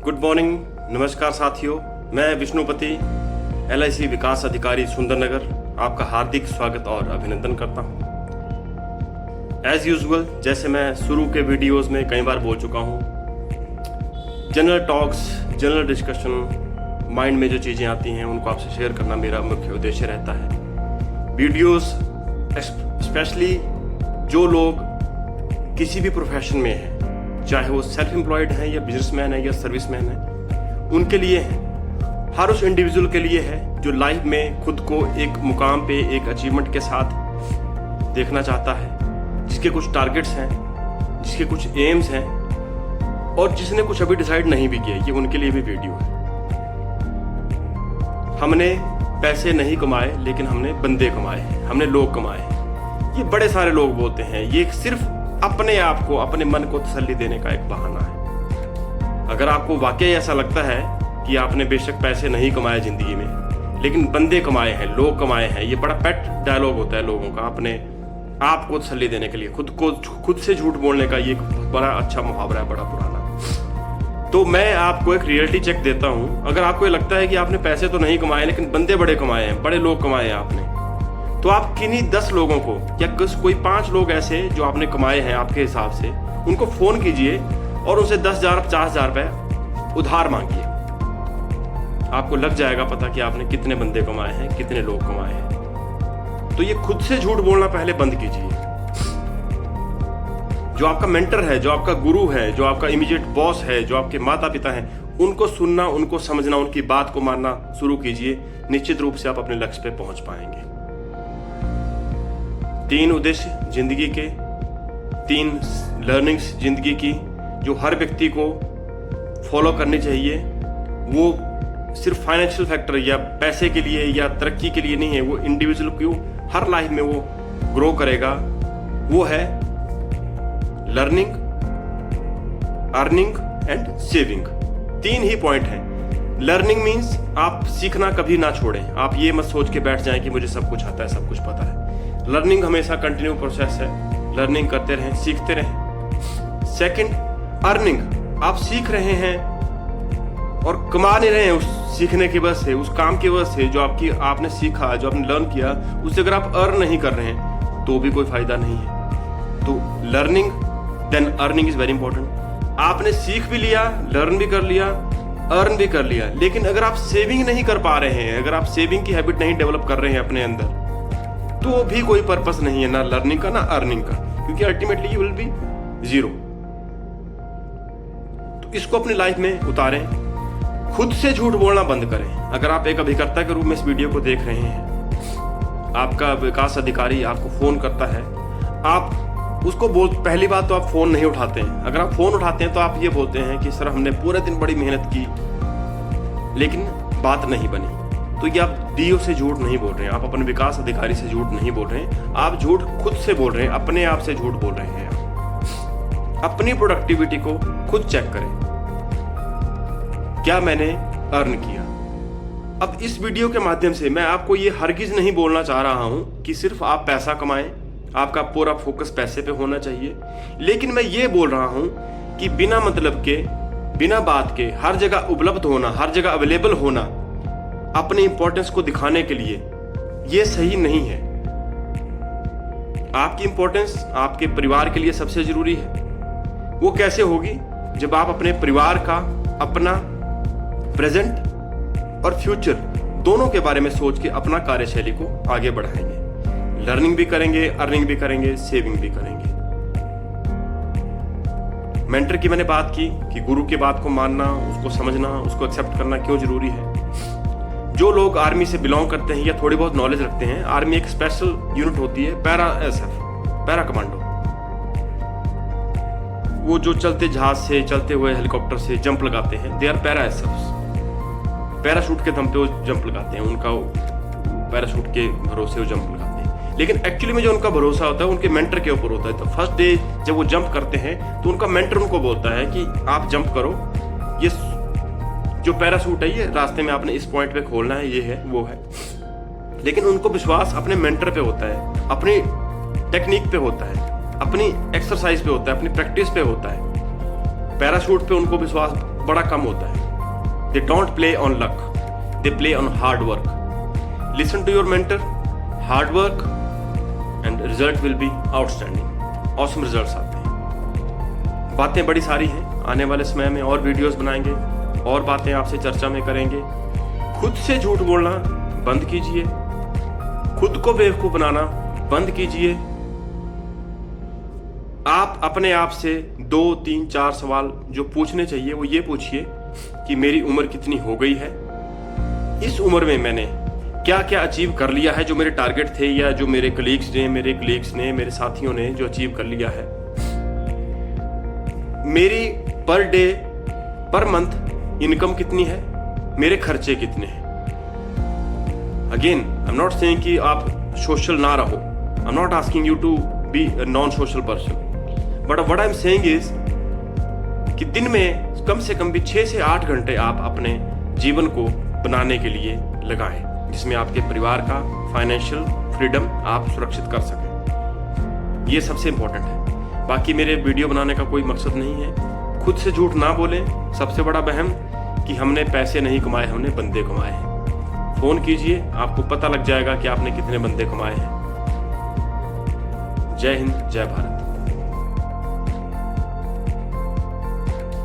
Good morning, नमस्कार साथियों। मैं विष्णुपति, LIC विकास अधिकारी सुंदरनगर, आपका हार्दिक स्वागत और अभिनंदन करता हूं। एज यूजुअल, जैसे मैं शुरू के वीडियोस में कई बार बोल चुका हूं, general talks, general discussion, mind में जो चीज़ें आती हैं उनको आपसे शेयर करना मेरा मुख्य उद्देश्य रहता है। वीडियोस स्पेशली जो लोग किसी भी प्रोफेशन में हैं, चाहे वो सेल्फ एम्प्लॉयड है या बिजनेसमैन है या सर्विसमैन है, उनके लिए है। हर उस इंडिविजुअल के लिए है जो लाइफ में खुद को एक मुकाम पे, एक अचीवमेंट के साथ देखना चाहता है, जिसके कुछ टारगेट्स हैं, जिसके कुछ एम्स हैं और जिसने कुछ अभी डिसाइड नहीं भी किया। ये उनके लिए भी वीडियो है। हमने पैसे नहीं कमाए, लेकिन हमने बंदे कमाए हैं, हमने लोग कमाए हैं। ये बड़े सारे लोग बोलते हैं, ये सिर्फ अपने आप को, अपने मन को तसल्ली देने का एक बहाना है। अगर आपको वाकई ऐसा लगता है कि आपने बेशक पैसे नहीं कमाए जिंदगी में, लेकिन बंदे कमाए हैं, लोग कमाए हैं, ये बड़ा पेट डायलॉग होता है लोगों का अपने आप को तसल्ली देने के लिए, खुद से झूठ बोलने का ये बड़ा अच्छा मुहावरा है, बड़ा पुराना। तो मैं आपको एक रियलिटी चेक देता हूं। अगर आपको ये लगता है कि आपने पैसे तो नहीं कमाए, लेकिन बंदे बड़े कमाए हैं, बड़े लोग कमाए हैं आपने, तो आप किन्हीं 10 लोगों को या कोई 5 लोग ऐसे जो आपने कमाए हैं आपके हिसाब से, उनको फोन कीजिए और उनसे 10,000 50,000 रुपए उधार मांगिए। आपको लग जाएगा पता कि आपने कितने बंदे कमाए हैं, कितने लोग कमाए हैं। तो ये खुद से झूठ बोलना पहले बंद कीजिए। जो आपका मेंटर है, जो आपका गुरु है, जो आपका इमीडिएट बॉस है, जो आपके माता पिता हैं, उनको सुनना, उनको समझना, उनकी बात को मानना शुरू कीजिए। निश्चित रूप से आप अपने लक्ष्य पे पहुंच पाएंगे। 3 उद्देश्य जिंदगी के, 3 लर्निंग्स जिंदगी की जो हर व्यक्ति को फॉलो करनी चाहिए। वो सिर्फ फाइनेंशियल फैक्टर या पैसे के लिए या तरक्की के लिए नहीं है, वो इंडिविजुअल को हर लाइफ में वो ग्रो करेगा। वो है learning, earning and saving. 3 he point हैं। लर्निंग मीन्स आप सीखना कभी ना छोड़ें। आप ये मत सोच के बैठ जाएं कि मुझे सब कुछ आता है, सब कुछ पता है। लर्निंग हमेशा कंटिन्यू प्रोसेस है। लर्निंग करते रहें, सीखते रहें। Second, earning. आप सीख रहे हैं और कमा नहीं रहे हैं उस सीखने की वजह से, उस काम की वजह से, जो आपने सीखा, जो आपने लर्न किया, उससे अगर आप अर्न नहीं कर रहे हैं तो भी कोई फायदा नहीं है। तो learning then earning is very important. आपने सीख भी लिया, लर्न भी कर लिया, अर्न भी कर लिया, लेकिन अगर आप सेविंग नहीं कर पा रहे हैं, अगर आप सेविंग की हैबिट नहीं डेवलप कर रहे हैं अपने अंदर, तो भी कोई पर्पस नहीं है, ना लर्निंग का ना अर्निंग का, क्योंकि अल्टीमेटली यू विल बी 0। तो इसको अपनी लाइफ में उतारें। खुद से झूठ बोलना बंद करें। अगर आप एक अभिकर्ता के रूप में इस वीडियो को देख रहे हैं, आपका विकास अधिकारी आपको फोन करता है, आप उसको पहली बात तो आप फोन नहीं उठाते हैं। अगर आप फोन उठाते हैं तो आप ये बोलते हैं कि सर हमने पूरे दिन बड़ी मेहनत की लेकिन बात नहीं बनी। तो ये आप DO से झूठ नहीं बोल रहे हैं, आप अपने विकास अधिकारी से झूठ नहीं बोल रहे हैं, आप झूठ खुद से बोल रहे हैं, अपने आप से झूठ बोल रहे हैं। अपनी प्रोडक्टिविटी को खुद चेक करें, क्या मैंने अर्न किया। अब इस वीडियो के माध्यम से मैं आपको ये हरगिज नहीं बोलना चाह रहा हूं कि सिर्फ आप पैसा कमाएं, आपका पूरा फोकस पैसे पे होना चाहिए, लेकिन मैं ये बोल रहा हूं कि बिना मतलब के, बिना बात के हर जगह उपलब्ध होना, हर जगह अवेलेबल होना, अपनी इंपॉर्टेंस को दिखाने के लिए, यह सही नहीं है। आपकी इंपॉर्टेंस आपके परिवार के लिए सबसे जरूरी है। वो कैसे होगी? जब आप अपने परिवार का, अपना प्रेजेंट और फ्यूचर दोनों के बारे में सोच के अपना कार्यशैली को आगे बढ़ाएंगे। लर्निंग भी करेंगे, अर्निंग भी करेंगे, सेविंग भी करेंगे। मेंटर की मैंने बात की कि गुरु की बात को मानना, उसको समझना, उसको एक्सेप्ट करना क्यों जरूरी है। जो लोग आर्मी से बिलोंग करते हैं या थोड़ी बहुत नॉलेज रखते हैं, आर्मी एक स्पेशल यूनिट होती है, पैरा SF, पैरा कमांडो। वो जो चलते जहाज से, चलते हुए हेलीकॉप्टर से जंप लगाते हैं, they are para SFs। Parachute के दम पे वो जंप लगाते हैं, उनका पैराशूट के भरोसे वो जंप लगाते हैं, लेकिन एक्चुअली में जो उनका भरोसा होता है उनके मेंटर के ऊपर होता है। तो फर्स्ट डे जब वो जंप करते हैं तो उनका मेंटर उनको बोलता है कि आप जंप करो, ये जो पैराशूट है ये रास्ते में आपने इस पॉइंट पे खोलना है, ये है वो है। लेकिन उनको विश्वास अपने मेंटर पे होता है, अपनी टेक्निक पे होता है, अपनी एक्सरसाइज पे होता है, अपनी प्रैक्टिस पे होता है। पैराशूट पे उनको विश्वास बड़ा कम होता है। They don't play on luck, they play on hard work. Listen to your mentor, hard work and result will be outstanding. Awesome results आते हैं। बातें बड़ी सारी हैं, आने वाले समय में और वीडियोस बनाएंगे और बातें आपसे चर्चा में करेंगे। खुद से झूठ बोलना बंद कीजिए, खुद को बेवकूफ बनाना बंद कीजिए। आप अपने आप से 2, 3, 4 सवाल जो पूछने चाहिए वो ये पूछिए कि मेरी उम्र कितनी हो गई है, इस उम्र में मैंने क्या क्या अचीव कर लिया है जो मेरे टारगेट थे, या जो मेरे कलीग्स ने मेरे साथियों ने जो अचीव कर लिया है। मेरी per day per month income कितनी है, मेरे खर्चे कितने हैं। Again I am not saying कि आप सोशल ना रहो, I am not asking you to be a non social person, but what I am saying is कि दिन में कम से कम भी 6 से 8 घंटे आप अपने जीवन को बनाने के लिए लगाएं, जिसमें आपके परिवार का फाइनेंशियल फ्रीडम आप सुरक्षित कर सकें। ये सबसे इंपॉर्टेंट है। बाकी मेरे वीडियो बनाने का कोई मकसद नहीं है। खुद से झूठ ना बोलें। सबसे बड़ा वहम कि हमने पैसे नहीं कमाए, हमने बंदे कमाए हैं। फोन कीजिए, आपको पता लग जाएगा कि आपने कितने बंदे कमाए हैं। जय हिंद, जय भारत।